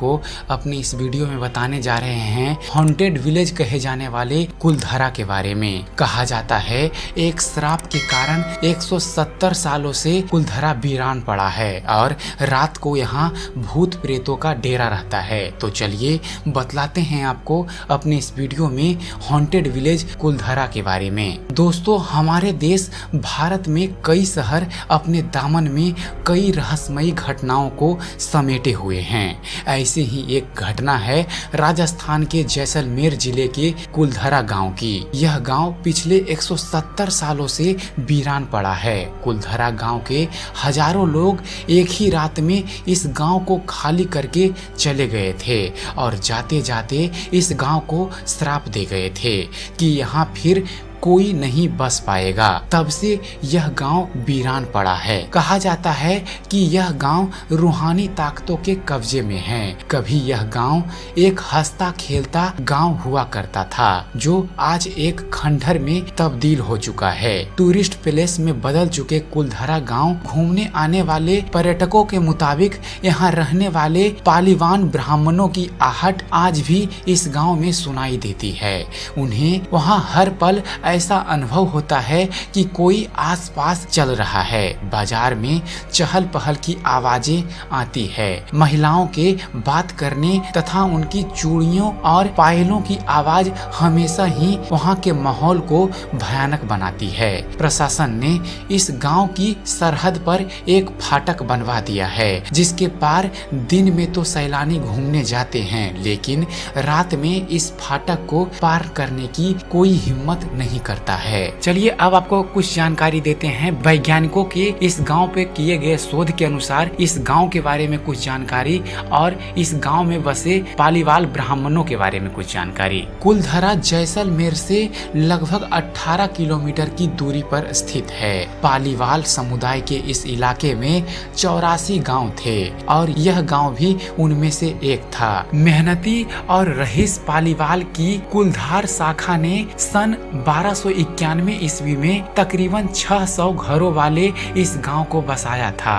आपको अपनी इस वीडियो में बताने जा रहे हैं हॉन्टेड विलेज कहे जाने वाले कुलधरा के बारे में। कहा जाता है एक श्राप के कारण 170 सालों से कुलधरा वीरान पड़ा है और रात को यहाँ भूत प्रेतों का डेरा रहता है। तो चलिए बतलाते हैं आपको अपने इस वीडियो में हॉन्टेड विलेज कुलधरा के बारे में। दोस्तों, हमारे देश भारत में कई शहर अपने दामन में कई रहस्यमयी घटनाओं को समेटे हुए हैं। ऐसे ही एक घटना है राजस्थान के जैसलमेर जिले के कुलधरा गांव की। यह गांव पिछले 170 सालों से वीरान पड़ा है। कुलधरा गांव के हजारों लोग एक ही रात में इस गांव को खाली करके चले गए थे और जाते जाते इस गांव को श्राप दे गए थे कि यहाँ फिर कोई नहीं बस पाएगा। तब से यह गांव वीरान पड़ा है। कहा जाता है कि यह गांव रूहानी ताकतों के कब्जे में है। कभी यह गांव एक हंसता खेलता गांव हुआ करता था जो आज एक खंडहर में तब्दील हो चुका है। टूरिस्ट प्लेस में बदल चुके कुलधरा गांव घूमने आने वाले पर्यटकों के मुताबिक यहाँ रहने वाले पालीवान ब्राह्मणों की आहट आज भी इस गाँव में सुनाई देती है। उन्हें वहाँ हर पल ऐसा अनुभव होता है कि कोई आसपास चल रहा है। बाजार में चहल पहल की आवाजें आती है। महिलाओं के बात करने तथा उनकी चूड़ियों और पायलों की आवाज हमेशा ही वहां के माहौल को भयानक बनाती है। प्रशासन ने इस गांव की सरहद पर एक फाटक बनवा दिया है जिसके पार दिन में तो सैलानी घूमने जाते हैं, लेकिन रात में इस फाटक को पार करने की कोई हिम्मत नहीं करता है। चलिए अब आपको कुछ जानकारी देते हैं वैज्ञानिकों के इस गांव पे किए गए शोध के अनुसार इस गांव के बारे में कुछ जानकारी और इस गांव में बसे पालीवाल ब्राह्मणों के बारे में कुछ जानकारी। कुलधरा जैसलमेर से लगभग 18 किलोमीटर की दूरी पर स्थित है। पालीवाल समुदाय के इस इलाके में 84 गाँव थे और यह गाँव भी उनमें से एक था। मेहनती और रईस पालीवाल की कुलधार शाखा ने सन 1291 ईस्वी में तकरीबन 600 घरों वाले इस गांव को बसाया था।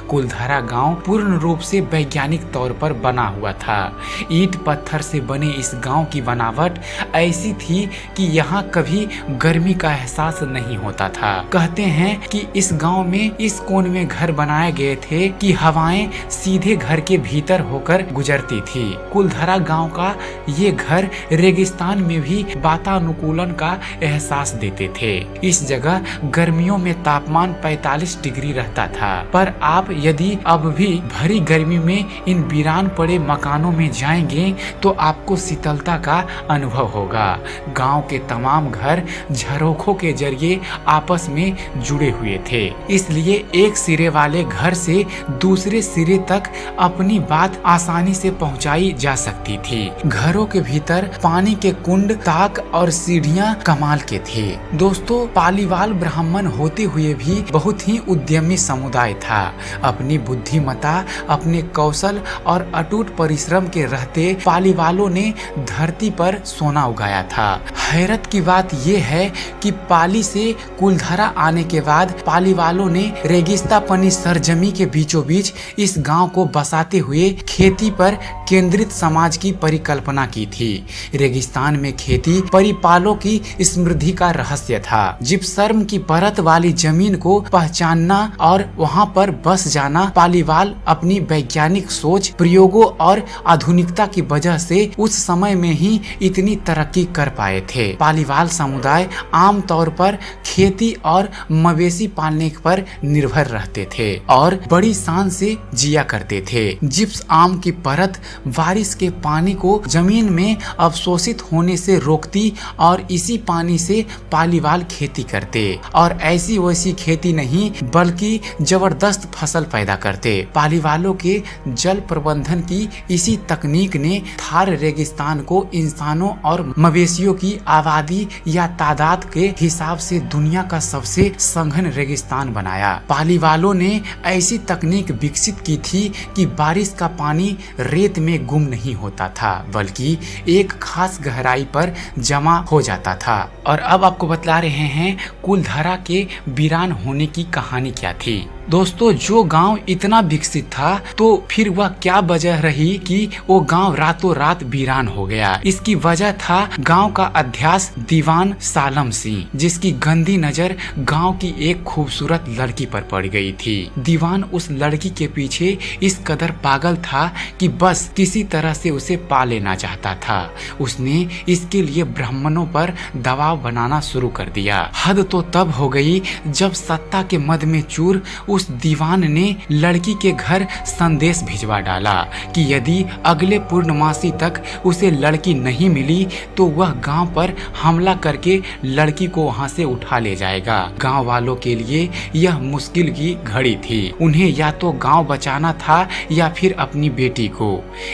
कुलधरा गांव पूर्ण रूप से वैज्ञानिक तौर पर बना हुआ था। ईंट पत्थर से बने इस गांव की बनावट ऐसी थी कि यहाँ कभी गर्मी का एहसास नहीं होता था। कहते हैं कि इस गांव में इस कोन में घर बनाए गए थे कि हवाएं सीधे घर के भीतर होकर गुजरती थी। कुलधरा गांव का ये घर रेगिस्तान में भी वातानुकूलन का एहसास देते थे। इस जगह गर्मियों में तापमान 45 डिग्री रहता था, पर आप यदि अब भी भरी गर्मी में इन वीरान पड़े मकानों में जाएंगे तो आपको शीतलता का अनुभव होगा। गांव के तमाम घर झरोखों के जरिए आपस में जुड़े हुए थे, इसलिए एक सिरे वाले घर से दूसरे सिरे तक अपनी बात आसानी से पहुंचाई जा सकती थी। घरों के भीतर पानी के कुंड, ताक और सीढ़ियां कमाल के थे। दोस्तों, पालीवाल ब्राह्मण होते हुए भी बहुत ही उद्यमी समुदाय था। अपनी बुद्धिमत्ता, अपने कौशल और अटूट परिश्रम के रहते पालीवालों ने धरती पर सोना उगाया था। हैरत की बात यह है कि पाली से कुलधरा आने के बाद पालीवालों ने रेगिस्तापनी सरजमी के बीचों बीच इस गांव को बसाते हुए खेती पर केंद्रित समाज की परिकल्पना की थी। रेगिस्तान में खेती परिपालों की समृद्धि का रहस्य था। जिप्सम की परत वाली जमीन को पहचानना और वहां पर बस जाना पालीवाल अपनी वैज्ञानिक सोच, प्रयोगों और आधुनिकता की वजह से उस समय में ही इतनी तरक्की कर पाए थे। पालीवाल समुदाय आमतौर पर खेती और मवेशी पालने पर निर्भर रहते थे और बड़ी शान से जिया करते थे। जिप्स आम की परत बारिश के पानी को जमीन में अवशोषित होने से रोकती और इसी पानी से पालीवाल खेती करते और ऐसी वैसी खेती नहीं बल्कि जबरदस्त फसल पैदा करते। पालीवालों के जल प्रबंधन की इसी तकनीक ने थार रेगिस्तान को इंसानों और मवेशियों की आबादी या तादाद के हिसाब से दुनिया का सबसे सघन रेगिस्तान बनाया। पालीवालों ने ऐसी तकनीक विकसित की थी कि बारिश का पानी रेत में गुम नहीं होता था बल्कि एक खास गहराई पर जमा हो जाता था। और अब आपको बतला रहे हैं कुलधरा के वीरान होने की कहानी क्या थी। दोस्तों जो गांव इतना विकसित था तो फिर वह क्या वजह रही कि वो गांव रातों रात वीरान हो गया। इसकी वजह था गांव का अध्यास दीवान सालम सिंह, जिसकी गंदी नजर गांव की एक खूबसूरत लड़की पर पड़ गई थी। दीवान उस लड़की के पीछे इस कदर पागल था कि बस किसी तरह से उसे पा लेना चाहता था। उसने इसके लिए ब्राह्मणों पर दबाव बनाना शुरू कर दिया। हद तो तब हो गई जब सत्ता के मद में चूर उस दीवान ने लड़की के घर संदेश भिजवा डाला कि यदि अगले पूर्णमासी तक उसे लड़की नहीं मिली तो वह गांव पर हमला करके लड़की को वहां से उठा ले जाएगा। गांव वालों के लिए यह मुश्किल की घड़ी थी। उन्हें या तो गांव बचाना था या फिर अपनी बेटी को।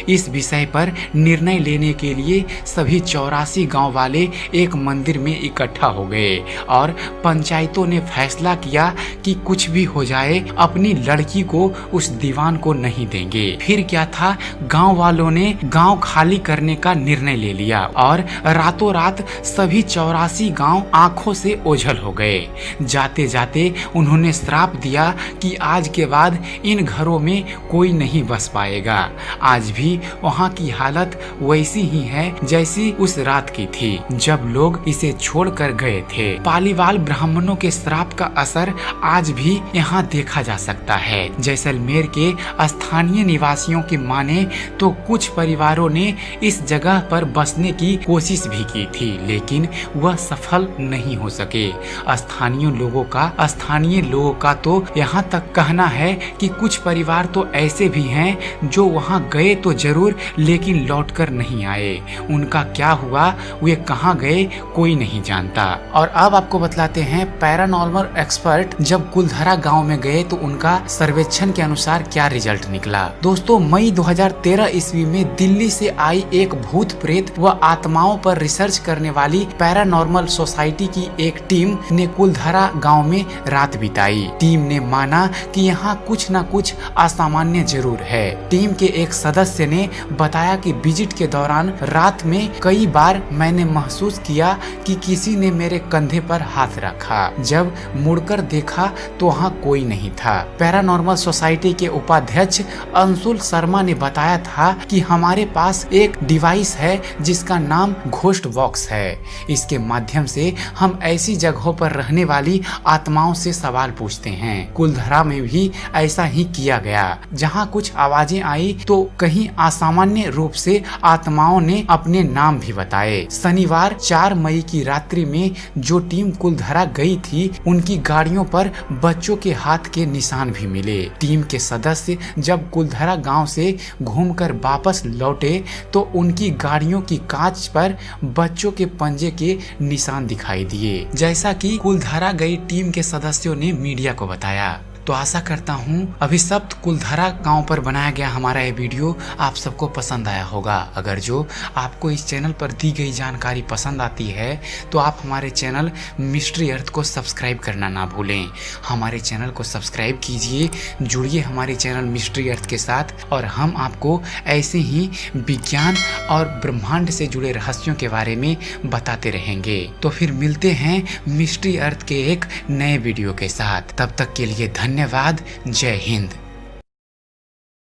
इस विषय पर निर्णय लेने के लिए सभी 84 गांव वाले एक मंदिर में इकट्ठा हो गए और पंचायतों ने फैसला किया कि कुछ भी हो जाए अपनी लड़की को उस दीवान को नहीं देंगे। फिर क्या था, गांव वालों ने गांव खाली करने का निर्णय ले लिया और रातों रात सभी 84 गांव आंखों से ओझल हो गए। जाते जाते उन्होंने श्राप दिया कि आज के बाद इन घरों में कोई नहीं बस पाएगा। आज भी वहाँ की हालत वैसी ही है जैसी उस रात की थी जब लोग इसे छोड़कर गए थे। पालीवाल ब्राह्मणों के श्राप का असर आज भी यहाँ देखा जा सकता है। जैसलमेर के स्थानीय निवासियों की माने तो कुछ परिवारों ने इस जगह पर बसने की कोशिश भी की थी, लेकिन वह सफल नहीं हो सके। स्थानीय लोगों का तो यहाँ तक कहना है कि कुछ परिवार तो ऐसे भी हैं जो वहाँ गए तो जरूर लेकिन लौटकर नहीं आए। उनका क्या हुआ, वे कहाँ गए, कोई नहीं जानता। और अब आपको बतलाते हैं पैरानॉर्मल एक्सपर्ट जब कुलधरा गांव में गए तो उनका सर्वेक्षण के अनुसार क्या रिजल्ट निकला। दोस्तों मई 2013 ईस्वी में दिल्ली से आई एक भूत प्रेत व आत्माओं पर रिसर्च करने वाली पैरानॉर्मल सोसाइटी की एक टीम ने कुलधरा गांव में रात बिताई। टीम ने माना कि यहाँ कुछ न कुछ असामान्य जरूर है। टीम के एक सदस्य ने बताया कि विजिट के दौरान रात में कई बार मैंने महसूस किया कि किसी ने मेरे कंधे पर हाथ रखा। जब मुड़कर देखा तो वहाँ कोई नहीं था। पैरानॉर्मल सोसाइटी के उपाध्यक्ष अंशुल शर्मा ने बताया था कि हमारे पास एक डिवाइस है जिसका नाम घोस्ट बॉक्स है। इसके माध्यम से हम ऐसी जगहों पर रहने वाली आत्माओं से सवाल पूछते हैं। कुलधरा में भी ऐसा ही किया गया। जहाँ कुछ आवाजें आई तो कहीं असामान्य रूप से आत्माओं ने अपने नाम भी बताए। शनिवार 4 मई की रात्रि में जो टीम कुलधरा गई थी उनकी गाड़ियों पर बच्चों के हाथ के निशान भी मिले। टीम के सदस्य जब कुलधरा गांव से घूमकर वापस लौटे तो उनकी गाड़ियों की कांच पर बच्चों के पंजे के निशान दिखाई दिए, जैसा कि कुलधरा गई टीम के सदस्यों ने मीडिया को बताया। तो आशा करता हूँ अभिशप्त कुलधरा गांव पर बनाया गया हमारा ये वीडियो आप सबको पसंद आया होगा। अगर जो आपको इस चैनल पर दी गई जानकारी पसंद आती है तो आप हमारे चैनल मिस्ट्री अर्थ को सब्सक्राइब करना ना भूलें। हमारे चैनल को सब्सक्राइब कीजिए, जुड़िए हमारे चैनल मिस्ट्री अर्थ के साथ और हम आपको ऐसे ही विज्ञान और ब्रह्मांड से जुड़े रहस्यों के बारे में बताते रहेंगे। तो फिर मिलते हैं मिस्ट्री अर्थ के एक नए वीडियो के साथ। तब तक के लिए धन्यवाद। जय हिंद।